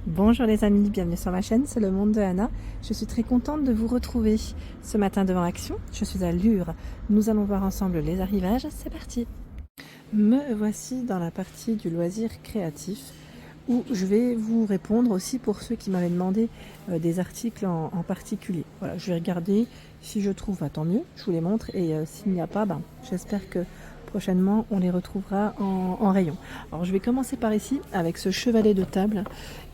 Bonjour les amis, bienvenue sur ma chaîne, c'est le monde de Anna. Je suis très contente de vous retrouver ce matin devant Action. Je suis à Lure. Nous allons voir ensemble les arrivages. C'est parti. Me voici dans la partie du loisir créatif où je vais vous répondre aussi pour ceux qui m'avaient demandé des articles en particulier. Voilà, je vais regarder. Si je trouve, tant mieux, je vous les montre. Et s'il n'y a pas, j'espère que prochainement on les retrouvera en rayon. Alors je vais commencer par ici avec ce chevalet de table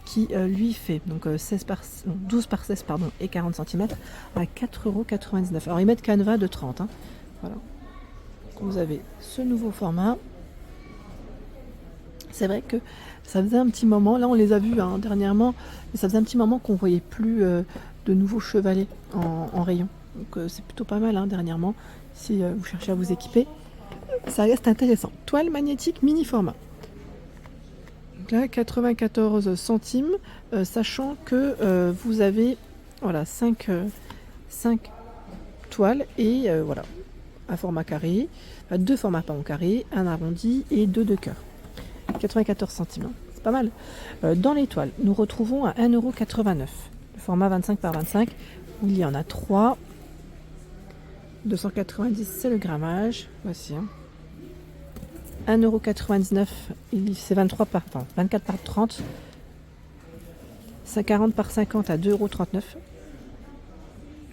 qui lui fait donc 12 par 16 pardon, et 40 cm à 4,99 €. Alors ils mettent canevas de 30 hein. Voilà. Donc, vous avez ce nouveau format. C'est vrai que ça faisait un petit moment, là on les a vus dernièrement, mais ça faisait un petit moment qu'on voyait plus de nouveaux chevalets en rayon. Donc c'est plutôt pas mal dernièrement, si vous cherchez à vous équiper. Ça reste intéressant. Toile magnétique mini format. Donc là, 94 centimes, sachant que vous avez voilà, 5 toiles et voilà, un format carré, deux formats pas en carré, un arrondi et deux de cœur. 94 centimes, hein, c'est pas mal. Dans les toiles, nous retrouvons à 1,89 €. Le format 25 par 25, où il y en a 3. 290, c'est le grammage. Voici. 1,99 €, c'est 24 par 30. 40 par 50 à 2,39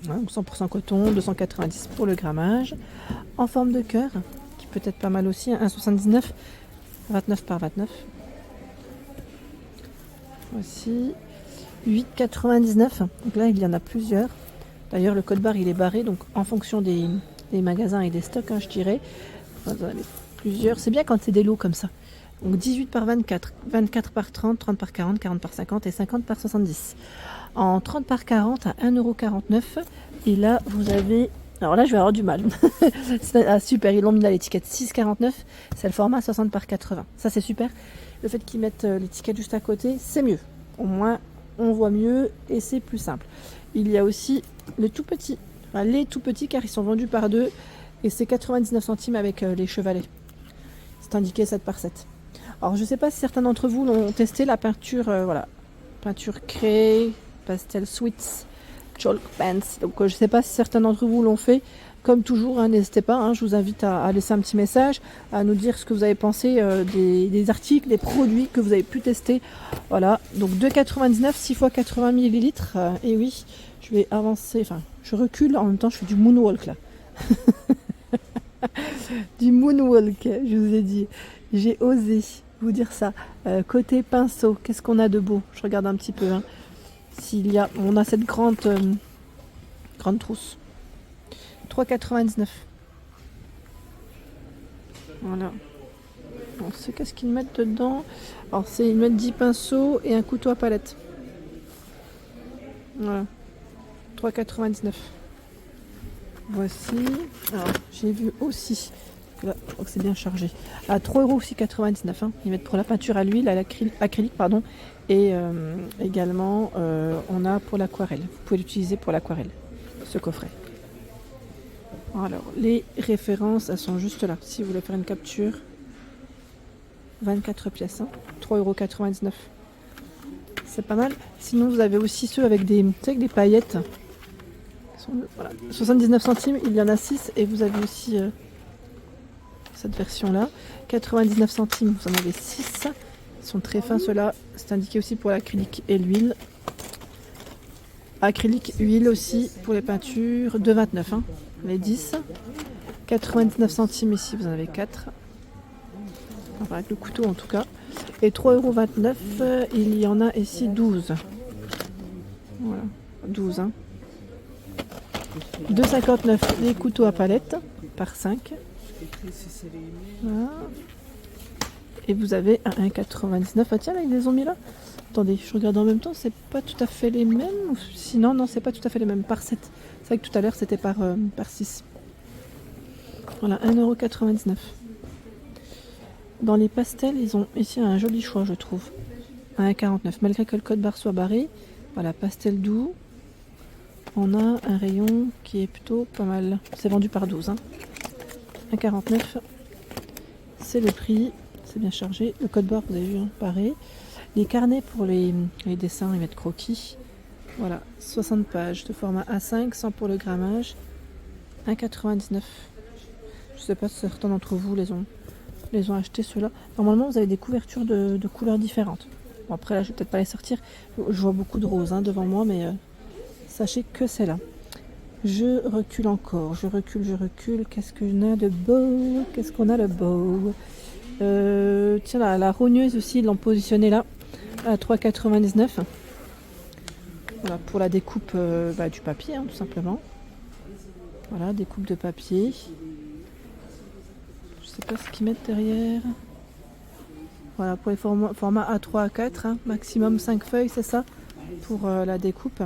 €. Ouais, 100% coton, 290 pour le grammage. En forme de cœur, qui peut être pas mal aussi, 1,79 €, 29 par 29. Voici. 8,99 €. Donc là, il y en a plusieurs. D'ailleurs, le code barre, il est barré, donc en fonction des magasins et des stocks, je dirais. Vous en avez plusieurs. C'est bien quand c'est des lots comme ça. Donc 18 par 24, 24 par 30, 30 par 40, 40 par 50 et 50 par 70. En 30 par 40 à 1,49 €. Et là, vous avez... Alors là, je vais avoir du mal. Super, ils l'ont mis à l'étiquette 6,49 €. C'est le format 60 par 80. Ça, c'est super. Le fait qu'ils mettent l'étiquette juste à côté, c'est mieux. Au moins, on voit mieux et c'est plus simple. Il y a aussi le tout petit, les tout petits, car ils sont vendus par deux. Et c'est 99 centimes avec les chevalets. C'est indiqué 7 par 7. Alors, je ne sais pas si certains d'entre vous l'ont testé, la peinture, voilà. Peinture craie, pastel sweets, chalk pants. Donc, je ne sais pas si certains d'entre vous l'ont fait. Comme toujours, n'hésitez pas, je vous invite à laisser un petit message, à nous dire ce que vous avez pensé des articles, des produits que vous avez pu tester. Voilà, donc 2,99, 6 x 80 ml. Et oui, je vais avancer, enfin, je recule, en même temps, je fais du moonwalk là. Du moonwalk, je vous ai dit. J'ai osé vous dire ça. Côté pinceau, qu'est-ce qu'on a de beau? Je regarde un petit peu. S'il y a, on a cette grande trousse. 3,99. Voilà. Bon, c'est qu'est-ce qu'ils mettent dedans? Alors, ils mettent 10 pinceaux et un couteau à palette. Voilà. 3,99. Voici. Alors, j'ai vu aussi. Là, je crois que c'est bien chargé. À 3,99 €. Ils mettent pour la peinture à l'huile, à l'acrylique, pardon. Et également, on a pour l'aquarelle. Vous pouvez l'utiliser pour l'aquarelle, ce coffret. Alors, les références, elles sont juste là. Si vous voulez faire une capture, 24 pièces, 3,99 €. C'est pas mal. Sinon, vous avez aussi ceux avec des paillettes. Voilà. 79 centimes, il y en a 6. Et vous avez aussi cette version-là. 99 centimes, vous en avez 6. Ils sont très fins, ceux-là. C'est indiqué aussi pour l'acrylique et l'huile. Acrylique, huile aussi pour les peintures. 2,29 €, les 10. 99 centimes ici, vous en avez 4. Enfin, avec le couteau en tout cas. Et 3,29 €, il y en a ici 12. Voilà, 12. 2,59 € les couteaux à palette par 5. Voilà. Et vous avez un 1,99 €. Ah tiens, là, ils les ont mis là. Attendez, je regarde en même temps, c'est pas tout à fait les mêmes. Sinon, non, c'est pas tout à fait les mêmes. Par 7. C'est vrai que tout à l'heure, c'était par 6. Voilà, 1,99 €. Dans les pastels, ils ont ici un joli choix, je trouve. 1,49 €. Malgré que le code barre soit barré. Voilà, pastel doux. On a un rayon qui est plutôt pas mal. C'est vendu par 12. 1,49 €. C'est le prix. C'est bien chargé. Le code barre, vous avez vu, pareil. Les carnets pour les dessins, les mettre croquis. Voilà, 60 pages de format A5, 100 pour le grammage, 1,99. Je sais pas si certains d'entre vous les ont achetés ceux-là. Normalement, vous avez des couvertures de couleurs différentes. Bon, après là, je vais peut-être pas les sortir. Je vois beaucoup de roses devant moi, mais sachez que c'est là. Je recule encore, je recule. Qu'est-ce qu'on a de beau? Tiens, la rogneuse aussi, ils l'ont positionnée là, à 3,99. Voilà, pour la découpe du papier, tout simplement. Voilà, découpe de papier. Je sais pas ce qu'ils mettent derrière. Voilà, pour les formats A3, A4, maximum 5 feuilles, c'est ça, pour la découpe.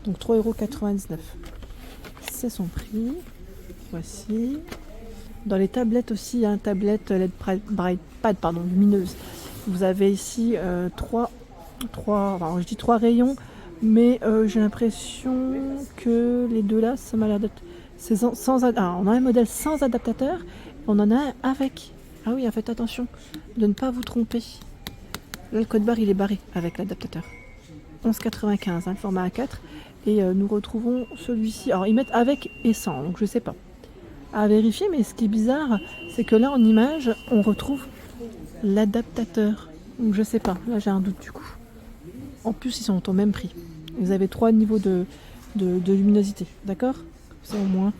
Donc 3,99 €. C'est son prix. Voici. Dans les tablettes aussi, tablette LED Brightpad, lumineuse. Vous avez ici trois rayons, mais j'ai l'impression que les deux là, ça m'a l'air d'être on a un modèle sans adaptateur, on en a un avec. Ah oui, faites attention de ne pas vous tromper. Là, le code barre il est barré avec l'adaptateur. 11,95 format A4, et nous retrouvons celui-ci. Alors ils mettent avec et sans, donc je sais pas. À vérifier, mais ce qui est bizarre, c'est que là en image, on retrouve l'adaptateur. Donc je sais pas, là j'ai un doute du coup. En plus, ils sont au même prix. Vous avez 3 niveaux de luminosité, d'accord? Ça au moins,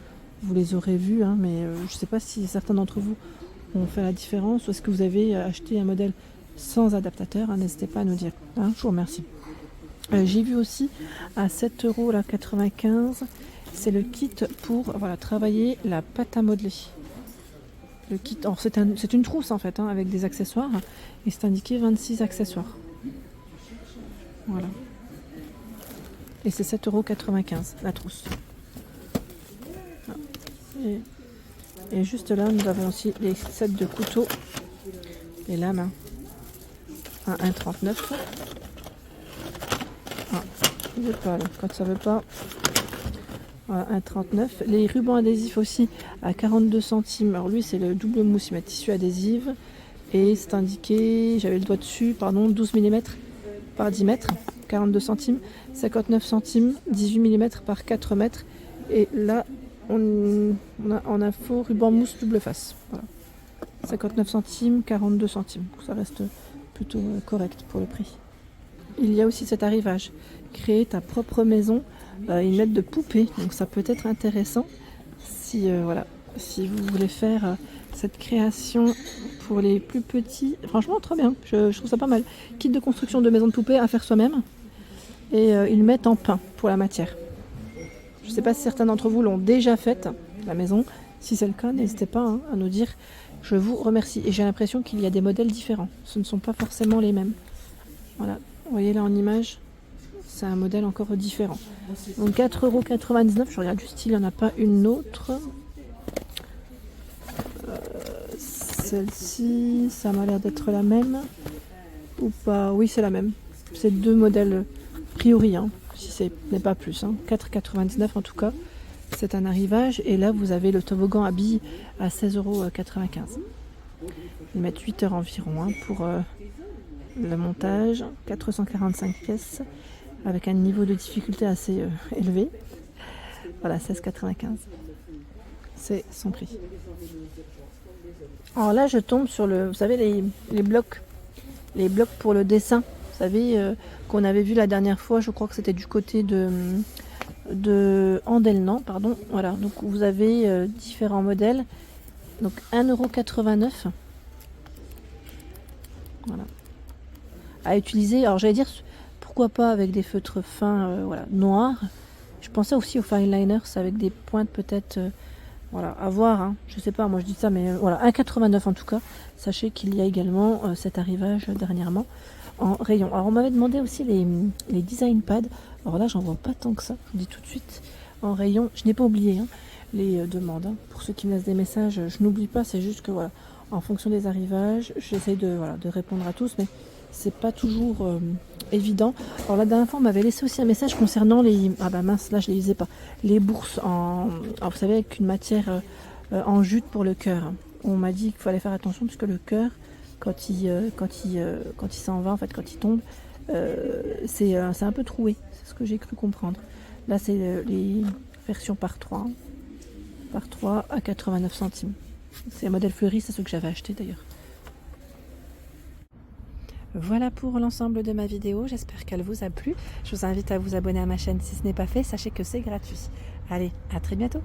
vous les aurez vus, mais je sais pas si certains d'entre vous ont fait la différence, ou est-ce que vous avez acheté un modèle sans adaptateur, n'hésitez pas à nous dire. Je vous remercie. J'ai vu aussi à 7,95 €, c'est le kit pour travailler la pâte à modeler. Le kit, c'est une trousse en fait, avec des accessoires, et c'est indiqué 26 accessoires. Voilà. Et c'est 7,95 € la trousse. Et juste là, nous avons aussi les sets de couteaux, les lames, à 1,39 €. Quand ça veut pas, voilà, 1,39 €. Les rubans adhésifs aussi à 42 centimes. Alors lui, c'est le double mousse, mais tissu adhésif. Et c'est indiqué, j'avais le doigt dessus, 12 mm par 10 mètres, 42 centimes, 59 centimes, 18 mm par 4 mètres. Et là, on a en info ruban mousse double face. Voilà. 59 centimes, 42 centimes. Ça reste plutôt correct pour le prix. Il y a aussi cet arrivage. Créer ta propre maison. Ils mettent de poupées, donc ça peut être intéressant si vous voulez faire cette création pour les plus petits. Franchement, très bien. Je trouve ça pas mal. Kit de construction de maison de poupée à faire soi-même. Et ils mettent en pain pour la matière. Je ne sais pas si certains d'entre vous l'ont déjà faite, la maison. Si c'est le cas, n'hésitez pas à nous dire. Je vous remercie. Et j'ai l'impression qu'il y a des modèles différents. Ce ne sont pas forcément les mêmes. Voilà. Vous voyez là en image, c'est un modèle encore différent. Donc 4,99 €. Je regarde juste s'il n'y en a pas une autre. Celle-ci, ça m'a l'air d'être la même. Ou pas? Oui, c'est la même. C'est 2 modèles priori, si ce n'est pas plus. 4,99 € en tout cas. C'est un arrivage. Et là, vous avez le toboggan à billes à 16,95 €. Ils mettent 8 heures environ pour le montage. 445 pièces avec un niveau de difficulté assez élevé. Voilà, 16,95 €. C'est son prix. Alors là, je tombe sur vous savez, les blocs pour le dessin. Vous savez, qu'on avait vu la dernière fois, je crois que c'était du côté de Andelnan, pardon. Voilà, donc vous avez différents modèles. Donc 1,89 €. Voilà. À utiliser, alors j'allais dire, pourquoi pas avec des feutres fins noirs. Je pensais aussi aux fine liners avec des pointes peut-être, à voir. Je sais pas, moi je dis ça, mais voilà, 1,89 € en tout cas. Sachez qu'il y a également cet arrivage dernièrement en rayon. Alors on m'avait demandé aussi les design pads. Alors là, j'en vois pas tant que ça, je vous dis tout de suite. En rayon, je n'ai pas oublié les demandes. Pour ceux qui me laissent des messages, je n'oublie pas, c'est juste que en fonction des arrivages, j'essaie de répondre à tous, mais c'est pas toujours évident. Alors la dernière fois, on m'avait laissé aussi un message concernant les... Ah bah mince, là je les lisais pas. Les bourses alors, vous savez, avec une matière en jute pour le cœur. On m'a dit qu'il fallait faire attention puisque le cœur, quand il s'en va, en fait, quand il tombe, c'est un peu troué. C'est ce que j'ai cru comprendre. Là, c'est les versions par 3. Par 3 à 89 centimes. C'est un modèle fleuri, c'est ce que j'avais acheté d'ailleurs. Voilà pour l'ensemble de ma vidéo, j'espère qu'elle vous a plu. Je vous invite à vous abonner à ma chaîne si ce n'est pas fait, sachez que c'est gratuit. Allez, à très bientôt.